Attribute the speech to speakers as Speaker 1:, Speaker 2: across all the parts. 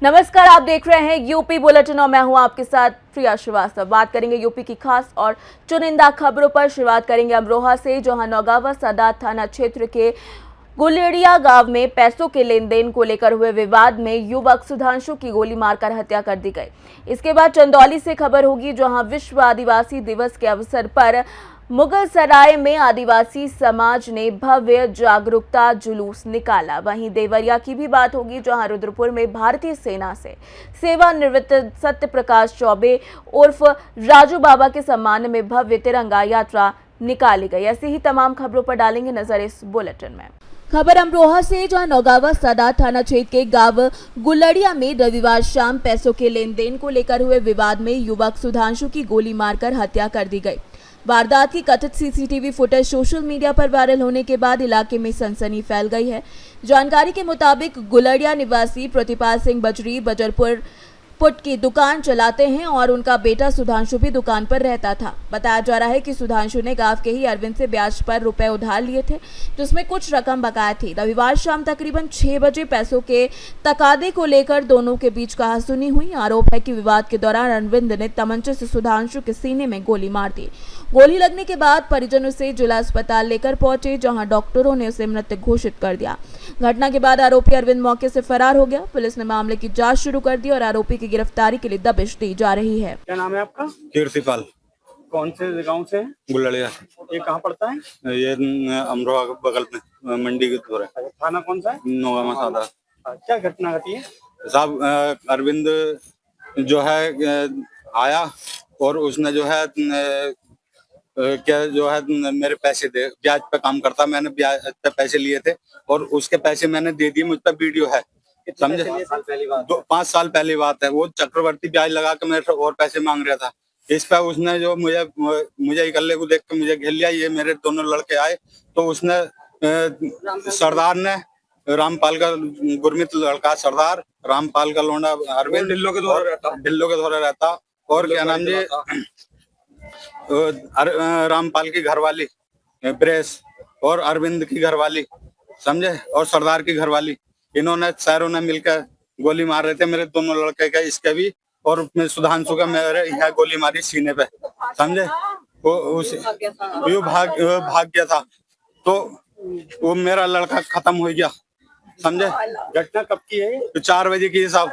Speaker 1: नमस्कार, आप देख रहे हैं यूपी बुलेटिन और मैं हूं आपके साथ प्रिया श्रीवास्तव। बात करेंगे यूपी की खास और चुनिंदा खबरों पर। शुरुआत करेंगे अमरोहा से, जहां नौगावा सादात थाना क्षेत्र के गुलेड़िया गांव में पैसों के लेन देन को लेकर हुए विवाद में युवक सुधांशु की गोली मारकर हत्या कर दी गई। इसके बाद चंदौली से खबर होगी, जहां विश्व आदिवासी दिवस के अवसर पर मुगलसराय में आदिवासी समाज ने भव्य जागरूकता जुलूस निकाला। वहीं देवरिया की भी बात होगी, जहां रुद्रपुर में भारतीय सेना से सेवानिवृत्त सत्य प्रकाश चौबे उर्फ राजू बाबा के सम्मान में भव्य तिरंगा यात्रा निकाली गई। ऐसी ही तमाम खबरों पर डालेंगे नजर इस बुलेटिन में। खबर अमरोहा से, जहां नौगावा सादात थाना क्षेत्र के गांव गुलड़िया में रविवार शाम पैसों के लेन देन को लेकर हुए विवाद में युवक सुधांशु की गोली मारकर हत्या कर दी गई। वारदात की कथित सीसीटीवी फुटेज सोशल मीडिया पर वायरल होने के बाद इलाके में सनसनी फैल गई है। जानकारी के मुताबिक गुलड़िया निवासी प्रतिपाल सिंह बजरी बजरपुर पुट की दुकान चलाते हैं और उनका बेटा सुधांशु भी दुकान पर रहता था। बताया जा रहा है कि सुधांशु ने गांव के ही अरविंद से ब्याज पर रुपए उधार लिए थे, जिसमें कुछ रकम बकाया थी। रविवार शाम तकरीबन 6 बजे पैसों के तकादे को लेकर दोनों के बीच कहासुनी हुई। आरोप है कि विवाद के दौरान अरविंद ने तमंचे से सुधांशु के सीने में गोली मार दी। गोली लगने के बाद परिजन उसे जिला अस्पताल लेकर पहुंचे, जहां डॉक्टरों ने उसे मृत घोषित कर दिया। घटना के बाद आरोपी अरविंद मौके से फरार हो गया। पुलिस ने मामले की जांच शुरू कर दी और आरोपी की गिरफ्तारी के लिए दबिश दी जा रही है।
Speaker 2: क्या नाम है आपका?
Speaker 3: कीर्तिपाल।
Speaker 2: कौन से गांव से?
Speaker 3: गुलड़िया।
Speaker 2: ये कहाँ पड़ता है?
Speaker 3: ये अमरोहा के बगल में मंडी के दूर है।
Speaker 2: थाना कौन सा है?
Speaker 3: नौगावा सादात।
Speaker 2: क्या घटना घटी है
Speaker 3: साहब? अरविंद जो है आया और उसने जो है क्या जो है मेरे पैसे दे, ब्याज पे काम करता, मैंने ब्याज पे पैसे लिए थे और उसके पैसे मैंने दे दिए। मुझ पर वीडियो है, समझे? 5 साल पहली बात है। वो चक्रवर्ती ब्याज लगा के मेरे से और पैसे मांग रहा था। इस पर उसने जो मुझे इकल्ले को देख के मुझे घेर लिया। ये मेरे दोनों लड़के आए तो उसने सरदार ने रामपाल का गुरमीत लड़का सरदार रामपाल का लोंडा अरविंद ढिल्लो के द्वारा रहता और क्या नाम जी रामपाल की घरवाली प्रेस और अरविंद की घरवाली, समझे, और सरदार की घरवाली, इन्होंने सारों ने मिलकर गोली मार रहे थे मेरे दोनों लड़के का, इसके भी और सुधांशु का मेरे यहाँ गोली मारी सीने पे, समझे। वो भाग गया था तो वो मेरा लड़का खत्म हो गया, समझे।
Speaker 2: घटना कब की है?
Speaker 3: तो 4 बजे की साहब।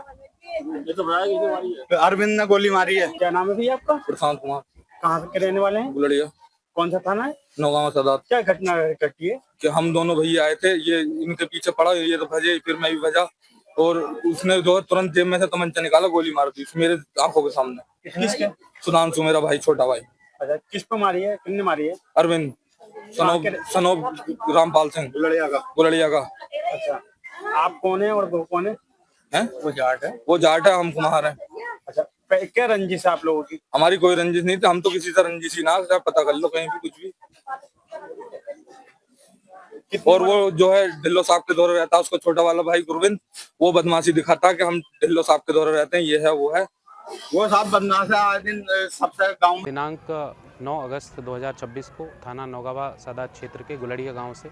Speaker 3: अरविंद ने गोली मारी है।
Speaker 2: क्या नाम है भैया आपका?
Speaker 4: प्रशांत कुमार।
Speaker 2: कहाँ के रहने वाले हैं?
Speaker 4: गुलड़िया।
Speaker 2: कौन सा थाना है?
Speaker 4: नौगावा सादात।
Speaker 2: क्या घटना घटी है?
Speaker 4: कि हम दोनों भैया आए थे, ये इनके पीछे पड़ा, ये तो भजे, फिर मैं भी भजा और उसने जो तुरंत जेब में से तमंचा निकाला, गोली मार दी मेरे आंखों के सामने।
Speaker 2: किसके?
Speaker 4: सुधांशु, मेरा भाई, छोटा भाई।
Speaker 2: अच्छा, किस पे मारी है? किसने मारी है?
Speaker 4: अरविंद सनोब रामपाल सिंह गुलड़िया का।
Speaker 2: अच्छा, आप कौन है और वो कौन है? वो जाट है।
Speaker 4: वो जाट है, हम कुम्हार है।
Speaker 2: अच्छा, क्या रंजिश है आप लोगों की?
Speaker 4: हमारी कोई रंजिश नहीं थी, हम तो किसी से रंजिश ही ना, पता कर लो कहीं भी कुछ भी। और वो जो है ढिल्लो साहब के दौरे रहता है, उसको छोटा वाला भाई गुरविंद, वो बदमाशी दिखाता कि हम ढिल्लो साहब के दौरे रहते हैं, ये है वो है।
Speaker 3: वो साहब बदमाश है। आज दिन सबसे गाँव
Speaker 5: दिनांक 9 अगस्त 2026 को थाना नौगावा सादात क्षेत्र के गुलड़िया गांव से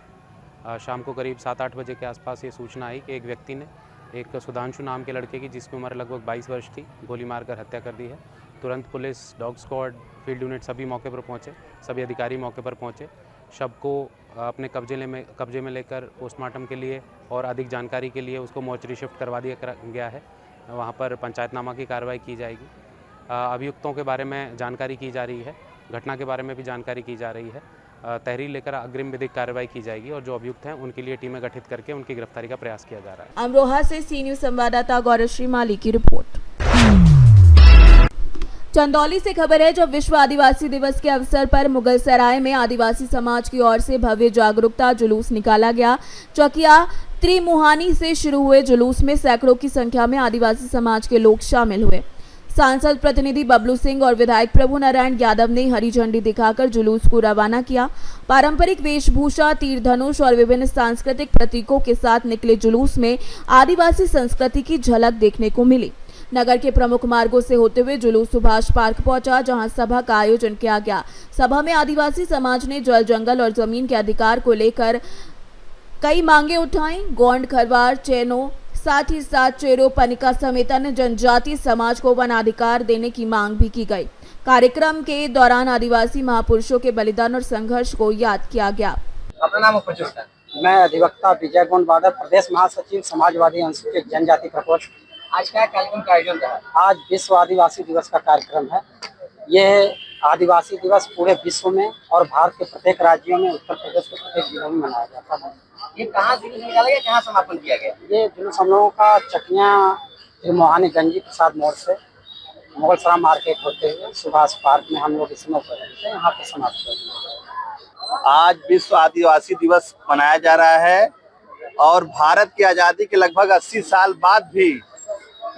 Speaker 5: शाम को करीब 7-8 बजे के आसपास ये सूचना आई कि एक व्यक्ति ने एक सुधांशु नाम के लड़के की, जिसकी उम्र लगभग 22 वर्ष थी, गोली मारकर हत्या कर दी है। तुरंत police, dog squad, field unit सभी मौके पर पहुंचे, सभी अधिकारी मौके पर पहुंचे। शव को अपने कब्जे में लेकर पोस्टमार्टम के लिए और अधिक जानकारी के लिए उसको मोर्चरी शिफ्ट करवा दिया गया है। वहां पर पंचायतनामा की कार्रवाई की जाएगी। अभियुक्तों के बारे में जानकारी की जा रही है, घटना के बारे में भी जानकारी की जा रही है। तहरीर लेकर अग्रिम विधिक कार्रवाई की जाएगी और जो अभियुक्त हैं उनके लिए टीमें गठित करके उनकी गिरफ्तारी का प्रयास किया जा रहा है।
Speaker 1: अमरोहा से सी न्यूज संवाददाता गौरश्री माली की रिपोर्ट। चंदौली से खबर है, जब विश्व आदिवासी दिवस के अवसर पर मुगलसराय में आदिवासी समाज की ओर से भव्य जागरूकता जुलूस निकाला गया। चौकिया त्रिमुहानी से शुरू हुए जुलूस में सैकड़ों की संख्या में आदिवासी समाज के लोग शामिल हुए। सांसद प्रतिनिधि बबलू सिंह और विधायक प्रभु नारायण यादव ने हरी झंडी दिखाकर जुलूस को रवाना किया। पारंपरिक वेशभूषा, तीर धनुष और विभिन्न सांस्कृतिक प्रतीकों के साथ निकले जुलूस में आदिवासी संस्कृति की झलक देखने को मिली। नगर के प्रमुख मार्गों से होते हुए जुलूस सुभाष पार्क पहुंचा, जहां सभा का आयोजन किया गया। सभा में आदिवासी समाज ने जल, जंगल और जमीन के अधिकार को लेकर कई मांगे उठाई। गोंड, खरवार, चेनो, साथ ही साथ चेरो, पनिका समेत अन्य जनजाति समाज को वन अधिकार देने की मांग भी की गई। कार्यक्रम के दौरान आदिवासी महापुरुषों के बलिदान और संघर्ष को याद किया गया।
Speaker 6: अपना नाम उपस्थित है।
Speaker 2: मैं अधिवक्ता विजय गोंड बादल, प्रदेश महासचिव समाजवादी अनुसूचित जनजाति प्रकोष्ठ।
Speaker 6: आज क्या कार्यक्रम का आयोजन रहा?
Speaker 2: आज विश्व आदिवासी दिवस का कार्यक्रम है। ये आदिवासी दिवस पूरे विश्व में और भारत के प्रत्येक राज्यों में, उत्तर प्रदेश के प्रत्येक जिलों में मनाया जाता है।
Speaker 6: ये कहाँ जुलूस निकाला गया, कहाँ समापन किया गया?
Speaker 2: ये जुलूस हम लोगों का चकिया त्रिमोहानी गंजी प्रसाद मोड़ से मुगलसरा मार्केट होते हुए सुभाष पार्क में हम लोग इस समय उपस्थित हैं, यहाँ पर समाप्त कर दिया।
Speaker 7: आज विश्व आदिवासी दिवस मनाया जा रहा है और भारत की आज़ादी के लगभग 80 साल बाद भी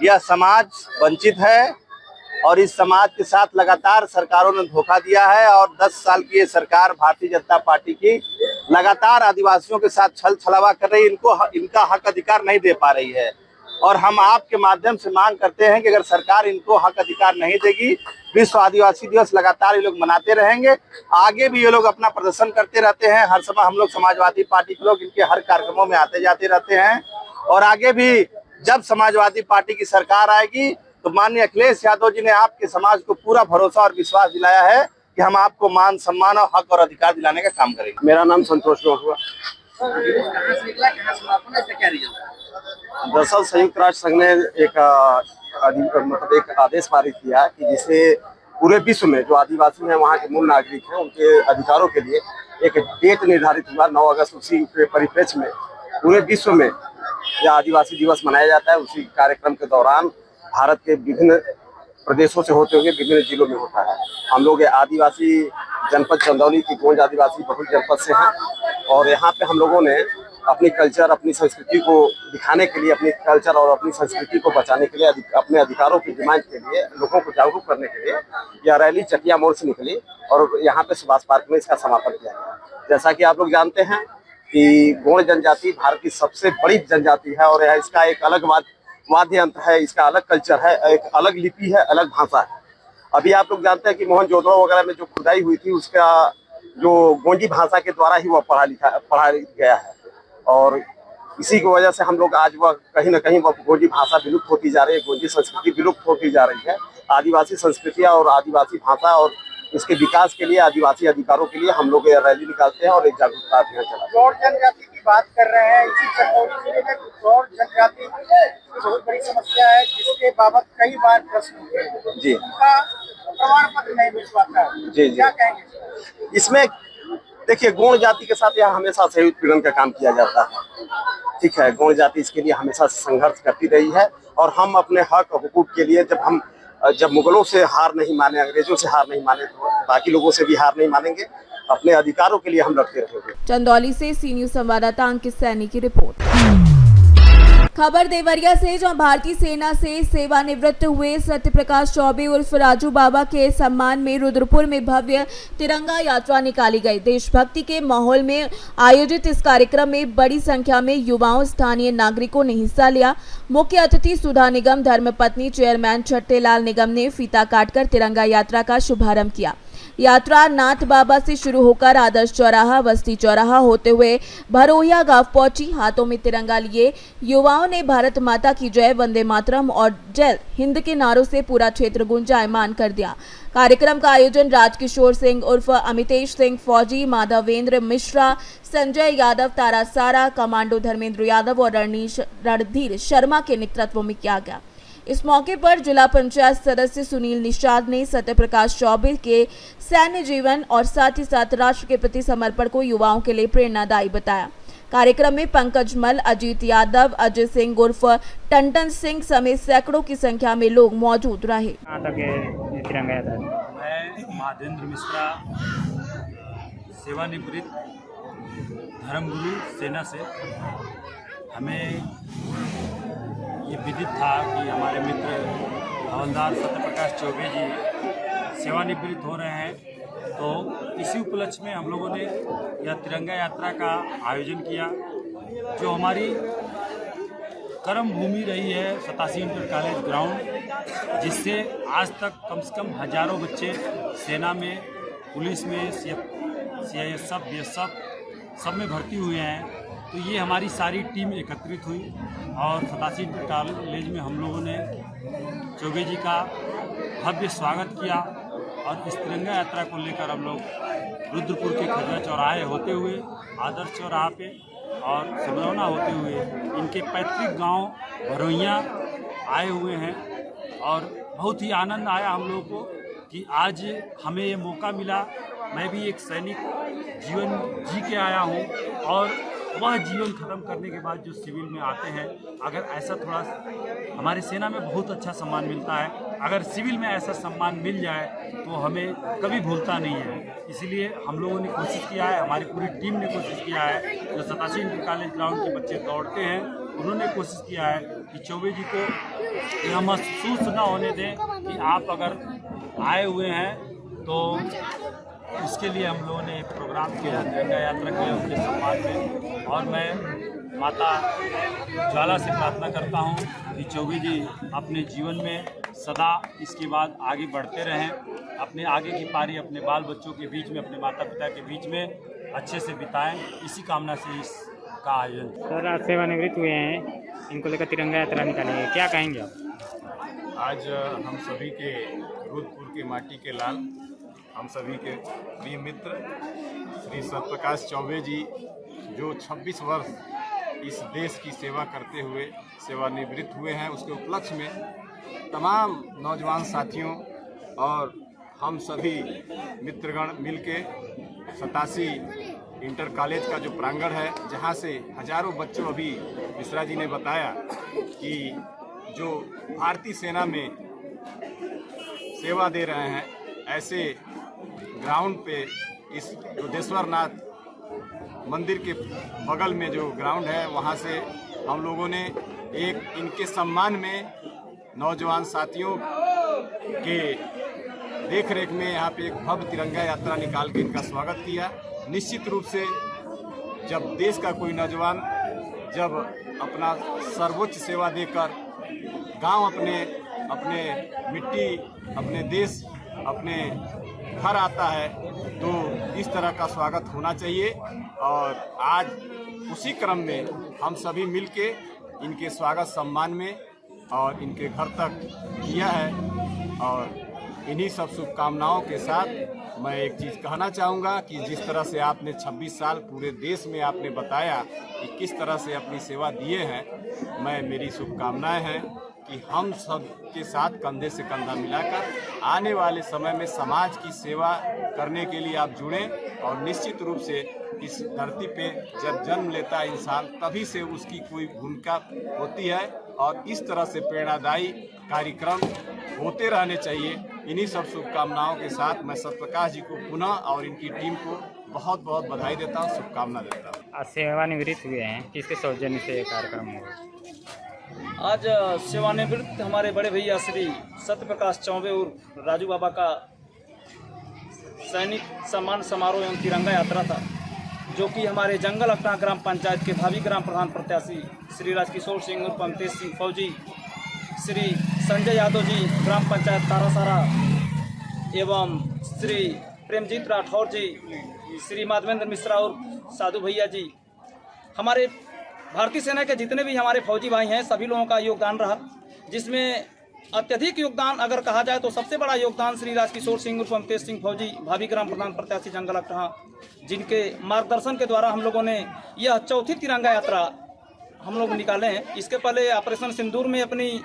Speaker 7: यह समाज वंचित है और इस समाज के साथ लगातार सरकारों ने धोखा दिया है और 10 साल की ये सरकार भारतीय जनता पार्टी की लगातार आदिवासियों के साथ छल छलावा कर रही है, इनका हक अधिकार नहीं दे पा रही है। और हम आपके माध्यम से मांग करते हैं कि अगर सरकार इनको हक अधिकार नहीं देगी, विश्व आदिवासी दिवस लगातार ये लोग मनाते रहेंगे। आगे भी ये लोग अपना प्रदर्शन करते रहते हैं। हर समय हम लोग समाजवादी पार्टी के लोग इनके हर कार्यक्रमों में आते जाते रहते हैं और आगे भी जब समाजवादी पार्टी की सरकार आएगी तो माननीय अखिलेश यादव जी ने आपके समाज को पूरा भरोसा और विश्वास दिलाया है कि हम आपको मान, सम्मान और हक और अधिकार दिलाने का काम करेंगे।
Speaker 2: मेरा नाम संतोष हुआ।
Speaker 6: कहाँ से निकला, कहाँ समापन है, क्या रीजन था?
Speaker 2: दरअसल संयुक्त राष्ट्र संघ ने एक आदेश पारित किया कि जिसे पूरे विश्व में जो आदिवासी हैं, वहाँ के मूल नागरिक हैं, उनके अधिकारों के लिए एक डेट निर्धारित हुआ 9 अगस्त। उसी के परिप्रेक्ष्य में पूरे विश्व में यह आदिवासी दिवस मनाया जाता है। उसी कार्यक्रम के दौरान भारत के विभिन्न प्रदेशों से होते हुए विभिन्न जिलों में होता है। हम लोग आदिवासी जनपद चंदौली की गोंड आदिवासी बहुल जनपद से हैं और यहाँ पे हम लोगों ने अपनी कल्चर, अपनी संस्कृति को दिखाने के लिए, अपनी कल्चर और अपनी संस्कृति को बचाने के लिए, अपने अधिकारों की डिमांड के लिए, लोगों को जागरूक करने के लिए यह रैली चकिया मोड़ से निकली और यहाँ पे सुभाष पार्क में इसका समापन किया गया। जैसा कि आप लोग जानते हैं कि गोंड जनजाति भारत की सबसे बड़ी जनजाति है और इसका एक अलग वाद्य यंत्र है, इसका अलग कल्चर है, एक अलग लिपि है, अलग भाषा है। अभी आप लोग जानते हैं कि मोहनजोदड़ो वगैरह में जो खुदाई हुई थी, उसका जो गोंडी भाषा के द्वारा ही वह पढ़ा गया है और इसी की वजह से हम लोग आज वह कहीं ना कहीं वह गोंडी भाषा विलुप्त होती जा रही है, गोंडी संस्कृति विलुप्त होती जा रही है। आदिवासी संस्कृतियाँ और आदिवासी भाषा और इसके विकास के लिए, आदिवासी अधिकारों के लिए हम लोग रैली निकालते हैं और एक जागरूकता अभियान चलाते हैं।
Speaker 6: गौड़ जनजाति की बात कर रहे हैं, इसी चंदौली जिले में गौड़ जनजाति की बहुत बड़ी समस्या है, जिसके बाबत कई बार प्रश्न उठे हैं।
Speaker 7: जी,
Speaker 6: उनका प्रमाण पत्र नहीं मिल पाता है।
Speaker 7: जी।
Speaker 6: क्या कहेंगे?
Speaker 7: इसमें देखिए, गौड़ जाति के साथ यहाँ हमेशा सहयोग पीड़न का काम किया जाता है। ठीक है, गौड़ जाति इसके लिए हमेशा संघर्ष करती रही है और हम अपने हक हुकूक के लिए जब मुगलों से हार नहीं माने, अंग्रेजों से हार नहीं माने, तो बाकी लोगों से भी हार नहीं मानेंगे। अपने अधिकारों के लिए हम लड़ते रहेंगे।
Speaker 1: चंदौली से सी न्यूज संवाददाता अंकित सैनी की रिपोर्ट। खबर देवरिया से, जहां भारतीय सेना से सेवानिवृत्त हुए सत्यप्रकाश चौबे उर्फ राजू बाबा के सम्मान में रुद्रपुर में भव्य तिरंगा यात्रा निकाली गई। देशभक्ति के माहौल में आयोजित इस कार्यक्रम में बड़ी संख्या में युवाओं, स्थानीय नागरिकों ने हिस्सा लिया। मुख्य अतिथि सुधा निगम धर्मपत्नी चेयरमैन छट्टेलाल निगम ने फीता काटकर तिरंगा यात्रा का शुभारंभ किया। यात्रा नाथ बाबा से शुरू होकर आदर्श चौराहा, बस्ती चौराहा होते हुए भरोहिया गांव पहुंची। हाथों में तिरंगा लिए युवाओं ने भारत माता की जय, वंदे मातरम और जय हिंद के नारों से पूरा क्षेत्र गुंजायमान कर दिया। कार्यक्रम का आयोजन राजकिशोर सिंह उर्फ अमितेश सिंह फौजी, माधवेंद्र मिश्रा, संजय यादव, तारा सारा, कमांडो धर्मेंद्र यादव और रणधीर शर्मा के नेतृत्व में किया गया। इस मौके पर जिला पंचायत सदस्य सुनील निषाद ने सत्यप्रकाश चौबे के सैन्य जीवन और साथ ही साथ राष्ट्र के प्रति समर्पण को युवाओं के लिए प्रेरणादायी बताया। कार्यक्रम में पंकज मल, अजीत यादव, अजय सिंह उर्फ टंटन सिंह समेत सैकड़ों की संख्या में लोग मौजूद रहे।
Speaker 8: मैं माधवेंद्र मिश्रा, सेवानिवृत्त धर्मगुरु सेना से। हमें ये विदित था कि हमारे मित्र हवलदार सत्यप्रकाश चौबे जी सेवानिवृत्त हो रहे हैं, तो इसी उपलक्ष्य में हम लोगों ने यह तिरंगा यात्रा का आयोजन किया। जो हमारी कर्म भूमि रही है 87 इंटर कॉलेज ग्राउंड, जिससे आज तक कम से कम हजारों बच्चे सेना में, पुलिस में, CISF, BSF सब में भर्ती हुए हैं। तो ये हमारी सारी टीम एकत्रित हुई और सतासी कॉलेज में हम लोगों ने चौबे जी का भव्य स्वागत किया और इस तिरंगा यात्रा को लेकर हम लोग रुद्रपुर के खजुआ चौराहे होते हुए, आदर्श चौराहा पे और सिमरौना होते हुए इनके पैतृक गांव भरोइया आए हुए हैं। और बहुत ही आनंद आया हम लोगों को कि आज हमें ये मौका मिला। मैं भी एक सैनिक जीवन जी के आया हूँ और वह जीवन ख़त्म करने के बाद जो सिविल में आते हैं, अगर ऐसा थोड़ा, हमारी सेना में बहुत अच्छा सम्मान मिलता है, अगर सिविल में ऐसा सम्मान मिल जाए तो हमें कभी भूलता नहीं है। इसलिए हम लोगों ने कोशिश किया है, हमारी पूरी टीम ने कोशिश किया है, जो 87 इंटर कॉलेज ग्राउंड के बच्चे दौड़ते हैं उन्होंने कोशिश किया है कि चौबे जी को यह महसूस न होने दें कि आप अगर आए हुए हैं तो उसके लिए हम लोगों ने एक प्रोग्राम किया, तिरंगा यात्रा किया उनके सम्मान में। और मैं माता ज्वाला से प्रार्थना करता हूँ कि चौबे जी अपने जीवन में सदा इसके बाद आगे बढ़ते रहें, अपने आगे की पारी अपने बाल बच्चों के बीच में, अपने माता पिता के बीच में अच्छे से बिताएं। इसी कामना से इसका आयोजन।
Speaker 9: सर, आज सेवानिवृत्त हुए हैं, इनको लेकर तिरंगा यात्रा निकालेंगे, क्या कहेंगे आप?
Speaker 10: आज हम सभी के रुद्रपुर की माटी के लाल, हम सभी के प्रिय मित्र श्री सत्यप्रकाश चौबे जी जो 26 वर्ष इस देश की सेवा करते हुए सेवानिवृत्त हुए हैं, उसके उपलक्ष्य में तमाम नौजवान साथियों और हम सभी मित्रगण मिलके 87 इंटर कॉलेज का जो प्रांगण है, जहां से हजारों बच्चों, अभी मिश्रा जी ने बताया कि जो भारतीय सेना में सेवा दे रहे हैं, ऐसे ग्राउंड पे इस योगेश्वर नाथ मंदिर के बगल में जो ग्राउंड है, वहाँ से हम लोगों ने एक इनके सम्मान में नौजवान साथियों के देख रेख में यहाँ पे एक भव्य तिरंगा यात्रा निकाल के इनका स्वागत किया। निश्चित रूप से जब देश का कोई नौजवान जब अपना सर्वोच्च सेवा देकर गांव, अपने मिट्टी, अपने देश, अपने घर आता है तो इस तरह का स्वागत होना चाहिए। और आज उसी क्रम में हम सभी मिलके इनके स्वागत सम्मान में और इनके घर तक किया है। और इन्हीं सब शुभकामनाओं के साथ मैं एक चीज़ कहना चाहूँगा कि जिस तरह से आपने 26 साल पूरे देश में आपने बताया कि किस तरह से अपनी सेवा दिए हैं, मेरी शुभकामनाएं हैं कि हम सब के साथ कंधे से कंधा मिलाकर आने वाले समय में समाज की सेवा करने के लिए आप जुड़ें। और निश्चित रूप से इस धरती पे जब जन्म लेता है इंसान, तभी से उसकी कोई भूमिका होती है और इस तरह से प्रेरणादायी कार्यक्रम होते रहने चाहिए। इन्हीं सब शुभकामनाओं के साथ मैं सत्यप्रकाश जी को पुनः और इनकी टीम को बहुत बहुत बधाई देता हूँ, शुभकामना देता हूँ।
Speaker 9: आज सेवानिवृत्त हुए हैं, किसके सौजन्य से ये कार्यक्रम हुआ?
Speaker 11: आज सेवानिवृत्त हमारे बड़े भैया श्री सत्यप्रकाश चौबे और राजू बाबा का सैनिक सम्मान समारोह एवं तिरंगा यात्रा था, जो कि हमारे जंगल अकटा ग्राम पंचायत के भावी ग्राम प्रधान प्रत्याशी श्री राजकिशोर सिंह उर्फ अमतेश सिंह फौजी, श्री संजय यादव जी ग्राम पंचायत तारासारा एवं श्री प्रेमजीत राठौर जी, श्री माधवेंद्र मिश्रा और साधु भैया जी, हमारे भारतीय सेना के जितने भी हमारे फौजी भाई हैं, सभी लोगों का योगदान रहा, जिसमें अत्यधिक योगदान अगर कहा जाए तो सबसे बड़ा योगदान श्री राजकिशोर सिंह उर्फ अमतेश सिंह फौजी, भावी ग्राम प्रधान प्रत्याशी जंगल अकटा, जिनके मार्गदर्शन के द्वारा हम लोगों ने यह चौथी तिरंगा यात्रा हम लोग निकाले हैं। इसके पहले ऑपरेशन सिंदूर में अपनी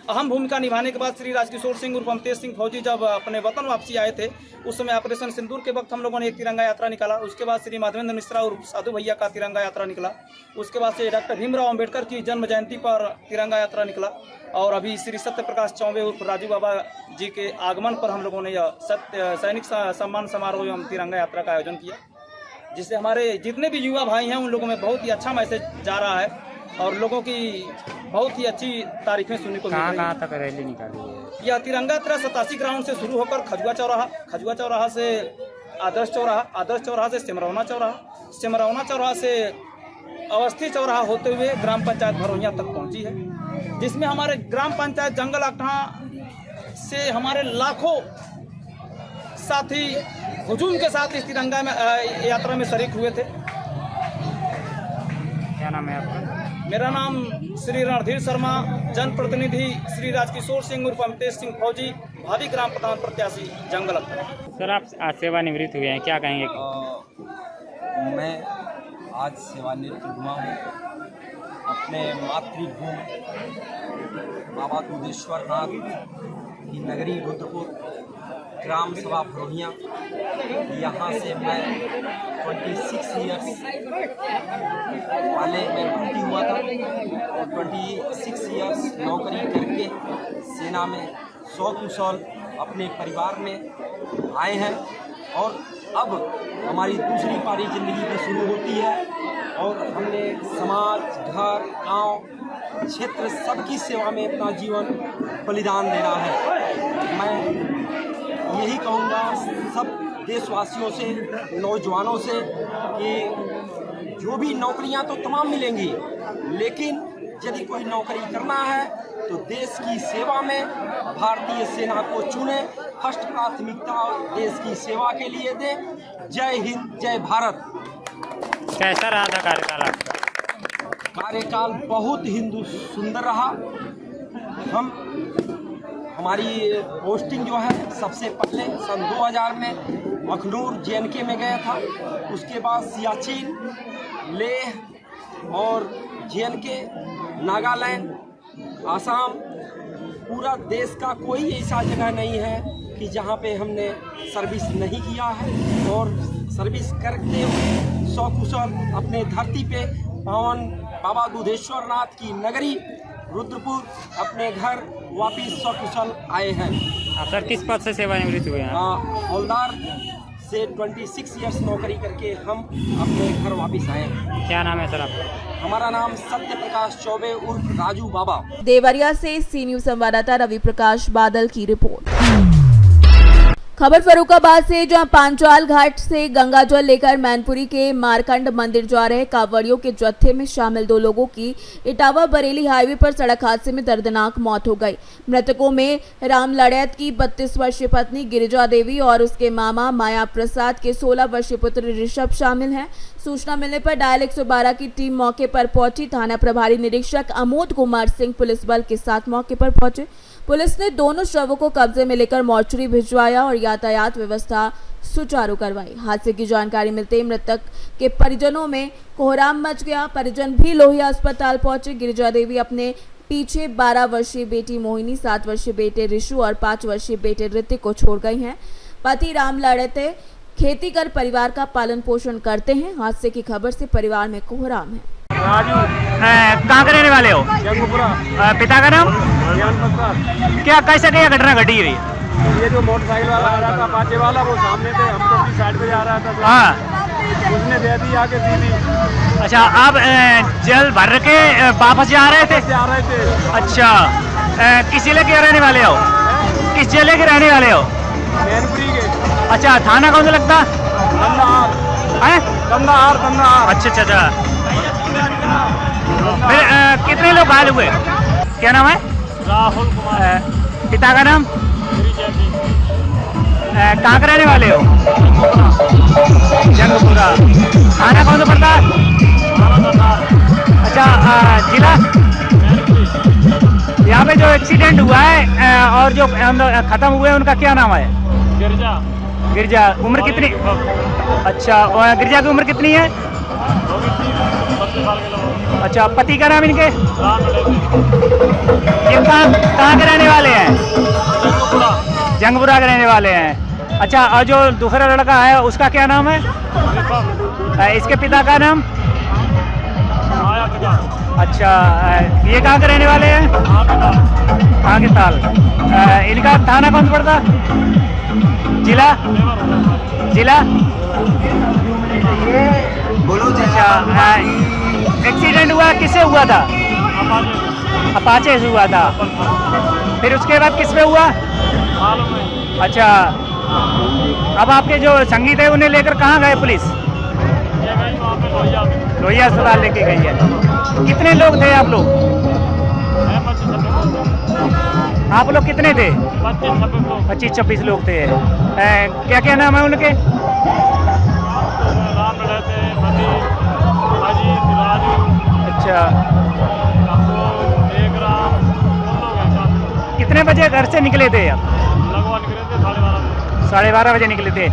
Speaker 11: अहम भूमिका निभाने के बाद श्री राजकिशोर सिंह उर्फ अमतेश सिंह फौजी जब अपने वतन वापसी आए थे, उस समय ऑपरेशन सिंदूर के वक्त हम लोगों ने एक तिरंगा यात्रा निकाला। उसके बाद श्री माधवेंद्र मिश्रा और साधु भैया का तिरंगा यात्रा निकला। उसके बाद से डॉक्टर भीमराव अंबेडकर की जन्म जयंती पर तिरंगा यात्रा निकला। और अभी श्री सत्यप्रकाश चौबे उर्फ राजू बाबा जी के आगमन पर हम लोगों ने यह सैनिक सम्मान समारोह एवं तिरंगा यात्रा का आयोजन किया, जिससे हमारे जितने भी युवा भाई हैं उन लोगों में बहुत ही अच्छा मैसेज जा रहा है और लोगों की बहुत ही अच्छी तारीफें सुनने को मिल रही हैं।
Speaker 9: कहाँ तक रैली निकाली है?
Speaker 11: यह तिरंगा यात्रा 87 ग्राउंड से शुरू होकर खजुआ चौराहा से आदर्श चौराहा से सिमरौना चौराहा से अवस्थी चौराहा होते हुए ग्राम पंचायत भरोइया तक पहुंची है, जिसमें हमारे ग्राम पंचायत जंगल अकटा से हमारे लाखों साथी हुजूम के साथ इस तिरंगा में यात्रा में शरीक हुए थे।
Speaker 9: क्या नाम है आपका?
Speaker 11: मेरा नाम श्री रणधीर शर्मा, जनप्रतिनिधि श्री राजकिशोर सिंह उर्फ अमतेश सिंह फौजी, भावी ग्राम प्रधान प्रत्याशी जंगल।
Speaker 9: सर आप आज सेवानिवृत्त हुए हैं, क्या कहेंगे?
Speaker 12: मैं आज सेवानिवृत्त हुआ हूँ। अपने मातृभूमि बाबा दुधेश्वर नाथ की नगरी रुद्रपुर ग्राम सभा भरोहिया, यहाँ से मैं 26 ईयर्स पहले मैं भर्ती हुआ था और 26 ईयर्स नौकरी करके सेना में सकुशल अपने परिवार में आए हैं और अब हमारी दूसरी पारी जिंदगी की शुरू होती है और हमने समाज, घर, गांव, क्षेत्र सबकी सेवा में अपना जीवन बलिदान देना है। मैं यही कहूँगा सब देशवासियों से, नौजवानों से कि जो भी नौकरियां तो तमाम मिलेंगी, लेकिन यदि कोई नौकरी करना है तो देश की सेवा में भारतीय सेना को चुने। फर्स्ट प्राथमिकता देश की सेवा के लिए दें। जय हिंद, जय भारत।
Speaker 9: कैसा रहा था कार्यकाल आपका?
Speaker 12: कार्यकाल बहुत सुंदर रहा। हमारी पोस्टिंग जो है सबसे पहले सन 2000 में अखनूर JNK में गया था, उसके बाद सियाचिन, लेह और JNK, नागालैंड, आसाम, पूरा देश का कोई ऐसा जगह नहीं है कि जहां पे हमने सर्विस नहीं किया है और सर्विस करते हुए सकुशल अपने धरती पे पावन बाबा दुधेश्वर नाथ की नगरी रुद्रपुर अपने घर वापिस सकुशल आए हैं।
Speaker 9: आप सर किस पद से सेवानिवृत्त हुए हैं?
Speaker 12: हवलदार से 26 ईयर्स नौकरी करके हम अपने घर वापिस आए हैं।
Speaker 9: क्या नाम है सर आपका?
Speaker 12: हमारा नाम सत्य प्रकाश चौबे उर्फ राजू बाबा।
Speaker 1: देवरिया से सी न्यूज संवाददाता रवि प्रकाश बादल की रिपोर्ट। खबर फर्रुखाबाद से, जहां पांचाल घाट से गंगाजल लेकर मैनपुरी के मारकंड मंदिर जा रहे कांवड़ियों के जत्थे में शामिल 2 लोगों की इटावा बरेली हाईवे पर सड़क हादसे में दर्दनाक मौत हो गई। मृतकों में राम लड़ैत की 32 वर्षीय पत्नी गिरिजा देवी और उसके मामा माया प्रसाद के 16 वर्षीय पुत्र ऋषभ शामिल हैं। सूचना मिलने पर डायल 112 की टीम मौके पर पहुंची। थाना प्रभारी निरीक्षक अमोद कुमार सिंह पुलिस बल के साथ मौके पर पहुंचे। पुलिस ने दोनों शवों को कब्जे में लेकर मोर्चरी भिजवाया और यातायात व्यवस्था सुचारू करवाई। हादसे की जानकारी मिलते ही मृतक के परिजनों में कोहराम मच गया। परिजन भी लोहिया अस्पताल पहुंचे। गिरिजा देवी अपने पीछे 12 वर्षीय बेटी मोहिनी, 7 वर्षीय बेटे ऋषु और 5 वर्षीय बेटे ऋतिक को छोड़ गई हैं। पति राम लड़ैते खेती कर परिवार का पालन पोषण करते हैं। हादसे की खबर से परिवार में कोहराम है।
Speaker 9: राजू, कहाँ के रहने वाले हो?
Speaker 6: जंगपुरा।
Speaker 9: पिता का नाम? क्या कैसे क्या घटना घटी हुई?
Speaker 6: ये जो मोटरसाइकिल वाला आ रहा था, पाचे वाला, वो सामने थे, हम तो अपनी साइड पे जा रहा था।
Speaker 9: हाँ,
Speaker 6: उसने दे दी आके सीधी।
Speaker 9: अच्छा, आप जल भर के वापस जा रहे थे? अच्छा, किस जिले के रहने वाले हो? किस जिले के रहने वाले हो?
Speaker 6: मैनपुरी के।
Speaker 9: अच्छा, थाना कौन सा लगता है?
Speaker 6: कंधार।
Speaker 9: अच्छा। फिर कितने लोग घायल हुए? क्या नाम है?
Speaker 6: राहुल कुमार।
Speaker 9: पिता का नाम? कहाँ के रहने वाले हो? जंगपुरा। थाना कौन सा पड़ता है? अच्छा, जिला? यहाँ पे जो एक्सीडेंट हुआ है और जो खत्म हुए उनका क्या नाम है? गिरजा। उम्र कितनी? अच्छा, गिरजा की उम्र कितनी है? अच्छा, पति का नाम इनके? ये कहाँ के रहने वाले हैं? जंगपुरा के रहने वाले हैं। अच्छा, और जो दूसरा लड़का है उसका क्या नाम है? इसके पिता का नाम? अच्छा, ये कहाँ के रहने वाले हैं? कहाँ के ताल? इनका थाना कौन पड़ता? जिला? अच्छा, एक्सीडेंट हुआ किससे हुआ था? अपाचे से हुआ था। फिर उसके बाद किस पे हुआ? अच्छा, अब आपके जो संगीत है उन्हें लेकर कहाँ गए पुलिस? लोहिया अस्पताल लेके गई है। कितने लोग थे आप लोग? आप लोग कितने थे? 25-26 लोग थे। क्या क्या नाम है उनके? अच्छा, कितने बजे घर से निकले थे आप? 12:30 बजे निकले थे।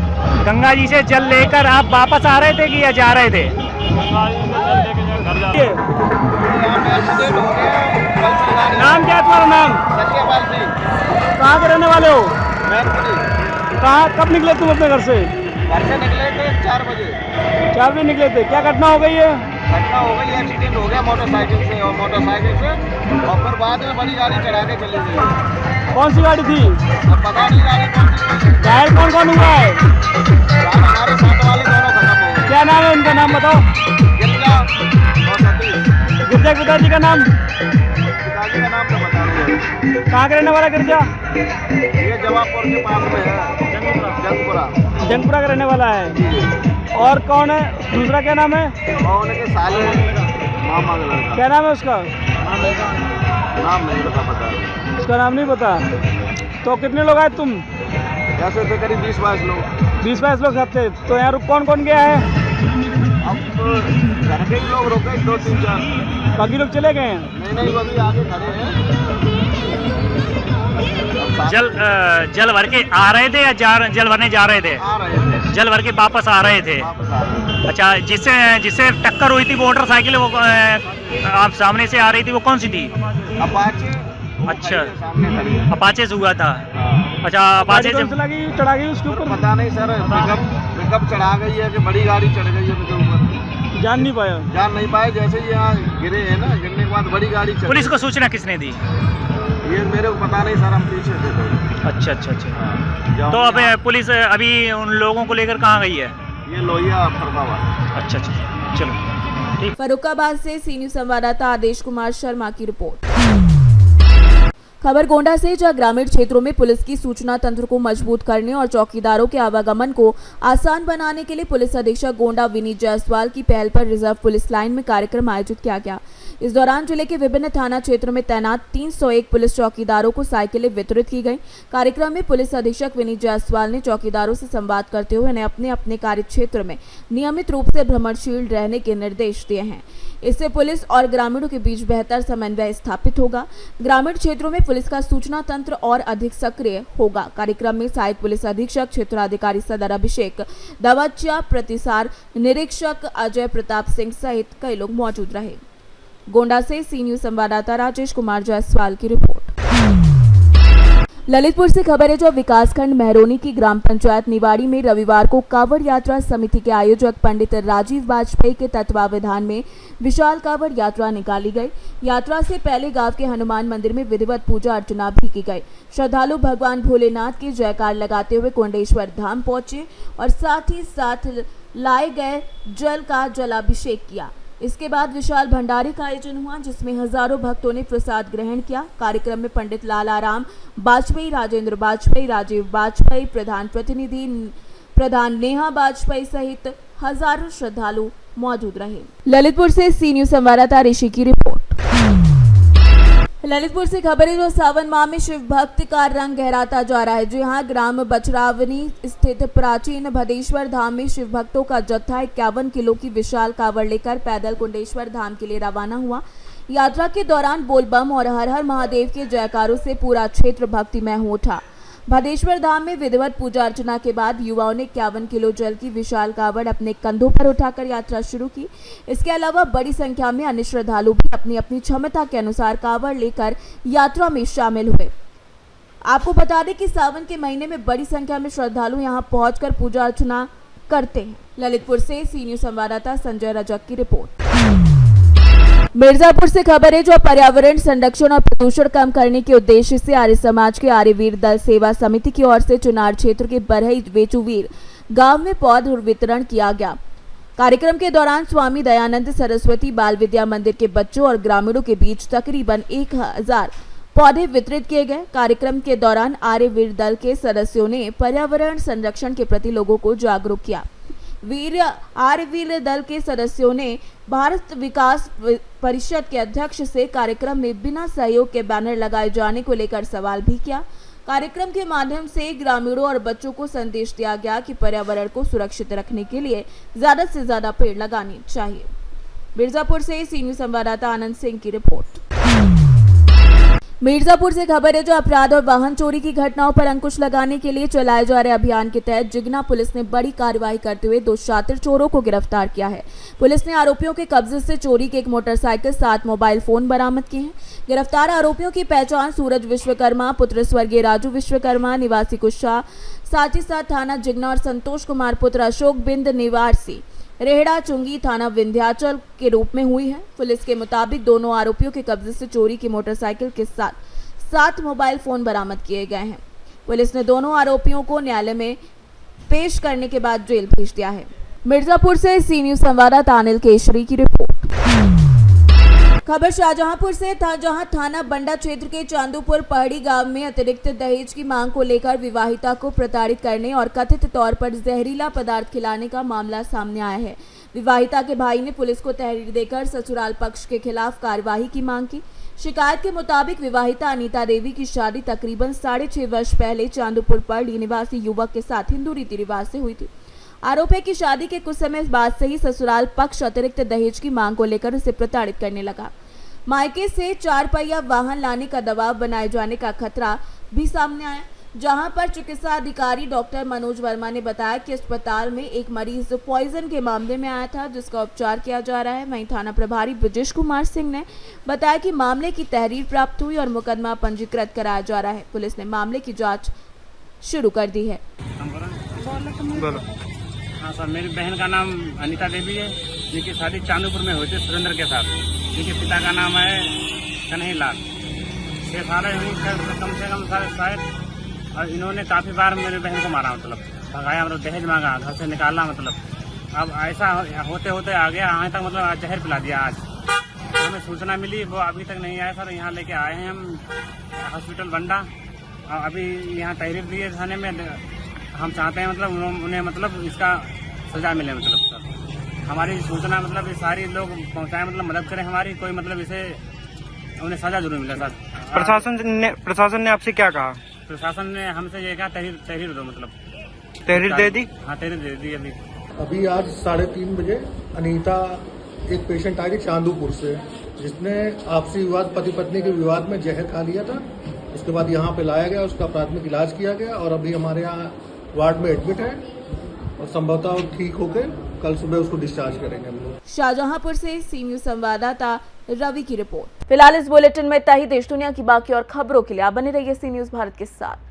Speaker 9: गंगा जी से जल लेकर आप वापस आ रहे थे कि या जा रहे थे? नाम क्या है तुम्हारा? नाम कहाँ के रहने वाले हो? कहाँ, कब निकले तुम अपने घर से?
Speaker 6: निकले थे 4 बजे।
Speaker 9: 4 बजे निकले थे। क्या घटना हो गई है?
Speaker 6: घटना हो गई, एक्सीडेंट हो गया मोटरसाइकिल से और फिर बाद में बड़ी गाड़ी चढ़ा के चली गई।
Speaker 9: कौन सी गाड़ी थी?
Speaker 6: अब पता नहीं गाड़ी कौन सी।
Speaker 9: घायल कौन कौन हुआ है?
Speaker 6: हमारे साथ वाले दोनों खत्म हो गए।
Speaker 9: क्या नाम है उनका? नाम बताओ।
Speaker 6: गिरजा और सतीश।
Speaker 9: गिरजा के पिताजी का नाम?
Speaker 6: पिताजी का नाम तो बता रहे हैं।
Speaker 9: कहाँ का रहने वाला गिरजा?
Speaker 6: ये जवाबपुर के पास में है, जंगपुरा।
Speaker 9: जंगपुरा का रहने वाला है। और कौन है दूसरा? क्या नाम है?
Speaker 6: और उनके साले मामा का लड़का।
Speaker 9: क्या नाम है उसका?
Speaker 6: नाम नहीं पता।
Speaker 9: उसका नाम नहीं पता। तो कितने लोग आए तुम?
Speaker 6: ऐसे थे करीब 20-22 लोग।
Speaker 9: 20-22 लोग साथ थे। तो यहाँ कौन कौन गया है?
Speaker 6: अब तो घर के ही लोग रुके 2-3-4।
Speaker 9: बाकी लोग चले गए हैं?
Speaker 6: नहीं, अभी आगे खड़े हैं।
Speaker 9: जल भर के आ रहे थे या जल भरने जा रहे थे?
Speaker 6: आ रहे थे।
Speaker 9: जल भर के वापस आ रहे थे। अच्छा, जिससे टक्कर हुई थी मोटरसाइकिल, वो आप सामने से आ रही थी, वो कौन सी थी?
Speaker 6: अपाचे।
Speaker 9: अच्छा, अपाचे से हुआ था। अच्छा, अपाचे से चढ़ा गई उसके ऊपर?
Speaker 6: पता नहीं सर, पिकअप चढ़ा गई है कि बड़ी गाड़ी चढ़ गई है उनके ऊपर।
Speaker 9: जान नहीं पाए।
Speaker 6: जैसे ही यहाँ गिरे हैं ना, गिरने के बाद बड़ी गाड़ी चढ़।
Speaker 9: पुलिस को सूचना किसने दी?
Speaker 6: ये मेरे को पता नहीं सर, हम पीछे थे तो।
Speaker 9: अच्छा। तो अब पुलिस अभी उन लोगों को लेकर कहाँ गई है?
Speaker 6: ये लोहिया फरदाबाद।
Speaker 9: अच्छा, चलो।
Speaker 1: फर्रुखाबाद से सी न्यूज संवाददाता आदेश कुमार शर्मा की रिपोर्ट। खबर गोंडा से, जहां ग्रामीण क्षेत्रों में पुलिस की सूचना तंत्र को मजबूत करने और चौकीदारों के आवागमन को आसान बनाने के लिए पुलिस अधीक्षक गोंडा विनीत जायसवाल की पहल पर रिजर्व पुलिस लाइन में कार्यक्रम आयोजित किया गया। इस दौरान जिले के विभिन्न थाना क्षेत्रों में तैनात 301 पुलिस चौकीदारों को साइकिलें वितरित की गई। कार्यक्रम में पुलिस अधीक्षक विनीत जायसवाल ने चौकीदारों से संवाद करते हुए उन्हें अपने अपने कार्य क्षेत्र में नियमित रूप से भ्रमणशील रहने के निर्देश दिए हैं। इससे पुलिस और ग्रामीणों के बीच बेहतर समन्वय स्थापित होगा। ग्रामीण क्षेत्रों में पुलिस का सूचना तंत्र और अधिक सक्रिय होगा। कार्यक्रम में सहायक पुलिस अधीक्षक क्षेत्राधिकारी सदर अभिषेक दवचिया, प्रतिसार निरीक्षक अजय प्रताप सिंह सहित कई लोग मौजूद रहे। गोंडा से सी न्यूज संवाददाता राजेश कुमार जायसवाल की रिपोर्ट। ललितपुर से खबर है, जो विकासखंड मेहरोनी की ग्राम पंचायत निवाड़ी में रविवार को कांवड़ यात्रा समिति के आयोजक पंडित राजीव वाजपेयी के तत्वावधान में विशाल कांवड़ यात्रा निकाली गई। यात्रा से पहले गांव के हनुमान मंदिर में विधिवत पूजा अर्चना भी की गई। श्रद्धालु भगवान भोलेनाथ के जयकार लगाते हुए कुंडेश्वर धाम पहुंचे और साथ ही साथ लाए गए जल का जलाभिषेक किया। इसके बाद विशाल भंडारे का आयोजन हुआ, जिसमें हजारों भक्तों ने प्रसाद ग्रहण किया। कार्यक्रम में पंडित लालाराम वाजपेयी, राजेंद्र वाजपेयी, राजीव वाजपेयी, प्रधान नेहा वाजपेयी सहित हजारों श्रद्धालु मौजूद रहे। ललितपुर से सी न्यूज संवाददाता ऋषि की रिपोर्ट। ललितपुर से खबर है, जो सावन माह में शिव भक्त का रंग गहराता जा रहा है। जो यहाँ ग्राम बचरावनी स्थित प्राचीन भदेश्वर धाम में शिव भक्तों का जत्था 51 किलो की विशाल कावड़ लेकर पैदल कुंडेश्वर धाम के लिए रवाना हुआ। यात्रा के दौरान बोलबम और हर हर महादेव के जयकारों से पूरा क्षेत्र भक्तिमय हो उठा। भदेश्वर धाम में विधिवत पूजा अर्चना के बाद युवाओं ने 51 किलो जल की विशाल कावड़ अपने कंधों पर उठाकर यात्रा शुरू की। इसके अलावा बड़ी संख्या में अन्य श्रद्धालु भी अपनी अपनी क्षमता के अनुसार कावड़ लेकर यात्रा में शामिल हुए। आपको बता दें कि सावन के महीने में बड़ी संख्या में श्रद्धालु यहां पहुंचकर पूजा अर्चना करते हैं। ललितपुर से सी न्यूज संवाददाता संजय रजक की रिपोर्ट। मिर्जापुर से खबर है, जो पर्यावरण संरक्षण और प्रदूषण कम करने के उद्देश्य से आर्य समाज के आर्यवीर दल सेवा समिति की ओर से चुनार क्षेत्र के बरहई वेचुवीर गांव में पौध वितरण किया गया। कार्यक्रम के दौरान स्वामी दयानंद सरस्वती बाल विद्या मंदिर के बच्चों और ग्रामीणों के बीच तकरीबन 1000 पौधे वितरित किए गए। कार्यक्रम के दौरान आर्यवीर दल के सदस्यों ने पर्यावरण संरक्षण के प्रति लोगों को जागरूक किया। वीर आरवीर दल के सदस्यों ने भारत विकास परिषद के अध्यक्ष से कार्यक्रम में बिना सहयोग के बैनर लगाए जाने को लेकर सवाल भी किया। कार्यक्रम के माध्यम से ग्रामीणों और बच्चों को संदेश दिया गया कि पर्यावरण को सुरक्षित रखने के लिए ज्यादा से ज्यादा पेड़ लगाने चाहिए। मिर्जापुर से सी न्यूज़ संवाददाता आनंद सिंह की रिपोर्ट। मिर्जापुर से खबर है, जो अपराध और वाहन चोरी की घटनाओं पर अंकुश लगाने के लिए चलाए जा रहे अभियान के तहत जिगना पुलिस ने बड़ी कार्रवाई करते हुए 2 शातिर चोरों को गिरफ्तार किया है। पुलिस ने आरोपियों के कब्जे से चोरी के 1 मोटरसाइकिल 7 मोबाइल फोन बरामद किए हैं। गिरफ्तार आरोपियों की पहचान सूरज विश्वकर्मा पुत्र स्वर्गीय राजू विश्वकर्मा निवासी कुशा, साथ ही साथ थाना जिगना और संतोष कुमार पुत्र अशोक बिंद निवासी रेहड़ा चुंगी थाना विंध्याचल के रूप में हुई है। पुलिस के मुताबिक दोनों आरोपियों के कब्जे से चोरी की मोटरसाइकिल के साथ 7 मोबाइल फोन बरामद किए गए हैं। पुलिस ने दोनों आरोपियों को न्यायालय में पेश करने के बाद जेल भेज दिया है। मिर्जापुर से सी न्यूज़ संवाददाता अनिल केशरी की रिपोर्ट। खबर शाहजहांपुर से था, जहां थाना बंडा क्षेत्र के चांदूपुर पहाड़ी गांव में अतिरिक्त दहेज की मांग को लेकर विवाहिता को प्रताड़ित करने और कथित तौर पर जहरीला पदार्थ खिलाने का मामला सामने आया है। विवाहिता के भाई ने पुलिस को तहरीर देकर ससुराल पक्ष के खिलाफ कार्यवाही की मांग की। शिकायत के मुताबिक विवाहिता अनीता देवी की शादी तकरीबन 6.5 वर्ष पहले चांदूपुर पहाड़ी निवासी युवक के साथ हिंदू रीति रिवाज से हुई थी। आरोप है कि शादी के कुछ समय बाद से ही ससुराल पक्ष अतिरिक्त दहेज की मांग को लेकर उसे प्रताड़ित करने लगा। मायके से 4 पहिया वाहन लाने का दबाव बनाए जाने का खतरा भी सामने आया, जहां पर चिकित्सा अधिकारी डॉक्टर मनोज वर्मा ने बताया कि अस्पताल में एक मरीज पॉइजन के मामले में आया था, जिसका उपचार किया जा रहा है। वहीं थाना प्रभारी ब्रजेश कुमार सिंह ने बताया कि मामले की तहरीर प्राप्त हुई और मुकदमा पंजीकृत कराया जा रहा है। पुलिस ने मामले की जाँच शुरू कर दी है।
Speaker 9: हाँ सर, मेरी बहन का नाम अनीता देवी है, जिनकी शादी चांदूपुर में हुई थी सुरेंद्र के साथ। जिनके पिता का नाम है कन्हैयालाल। 6 साल कम से कम शायद, और इन्होंने काफ़ी बार मेरी बहन को मारा, मतलब भगाया, मतलब दहेज मांगा, घर से निकाला। मतलब अब ऐसा होते होते आ गया यहाँ तक, मतलब जहर पिला दिया। आज हमें सूचना मिली, वो अभी तक नहीं आया सर। यहाँ लेके आए हैं हम हॉस्पिटल बंडा, और अभी यहाँ तहरीर दी है थाने में। हम चाहते हैं मतलब उन्हें मतलब इसका सजा मिले, मतलब सर हमारी सूचना मतलब ये सारी लोग पहुंचाएं, मतलब मदद करें हमारी, कोई मतलब इसे उन्हें सजा जरूर मिले सर।
Speaker 6: प्रशासन ने आपसे क्या कहा?
Speaker 9: प्रशासन ने हमसे ये कहा तहरीर दो, मतलब
Speaker 6: तहरीर दे दी?
Speaker 9: हाँ, तहरीर दे दी।
Speaker 13: अभी आज 3:30 बजे अनीता एक पेशेंट आई थी चांदूपुर से, जिसने आपसी विवाद, पति पत्नी के विवाद में जहर खा लिया था। उसके बाद यहाँ पे लाया गया, उसका प्राथमिक इलाज किया गया और अभी हमारे यहाँ वार्ड में एडमिट है और संभवतः ठीक होकर कल सुबह उसको डिस्चार्ज करेंगे हम लोग।
Speaker 1: शाहजहांपुर से सी न्यूज़ संवाददाता रवि की रिपोर्ट। फिलहाल इस बुलेटिन में इतना ही। देश दुनिया की बाकी और खबरों के लिए आप बने रहिए सी न्यूज़ भारत के साथ।